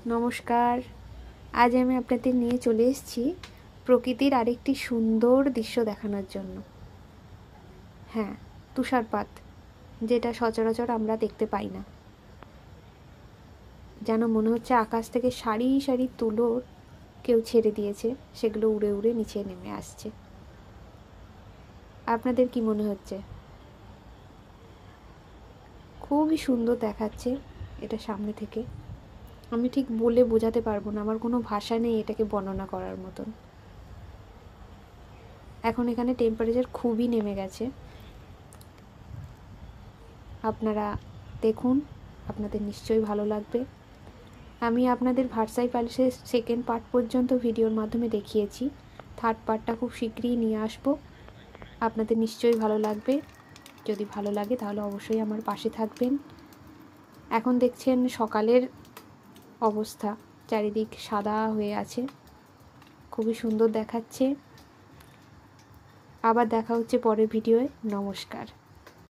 নমস্কার। আজ আমি আপনাদের নিয়ে চলে এসেছি প্রকৃতির আরেকটি সুন্দর দৃশ্য দেখানোর জন্য। হ্যাঁ, তুষারপাত, যেটা সচরাচর আমরা দেখতে পাই না। যেন মনে হচ্ছে আকাশ থেকে সারি সারি তুলো কেউ ছেড়ে দিয়েছে, সেগুলো উড়ে উড়ে নিচে নেমে আসছে। আপনাদের কি মনে হচ্ছে? খুবই সুন্দর দেখাচ্ছে এটা সামনে থেকে। আমি ঠিক বলে বোঝাতে পারবো না, আমার কোনো ভাষা নেই এটাকে বর্ণনা করার মতন। এখন এখানে টেম্পারেচার খুবই নেমে গেছে। আপনারা দেখুন, আপনাদের নিশ্চয়ই ভালো লাগবে। আমি আপনাদের ভার্সাই প্যালেসের সেকেন্ড পার্ট পর্যন্ত ভিডিওর মাধ্যমে দেখিয়েছি। থার্ড পার্টটা খুব শীঘ্রই নিয়ে আসবো। আপনাদের নিশ্চয়ই ভালো লাগবে। যদি ভালো লাগে তাহলে অবশ্যই আমার পাশে থাকবেন। এখন দেখছেন সকালের অবস্থা, চারিদিক সাদা হয়ে আছে, খুবই সুন্দর দেখাচ্ছে। আবার দেখা হচ্ছে পরের ভিডিওয়ে। নমস্কার।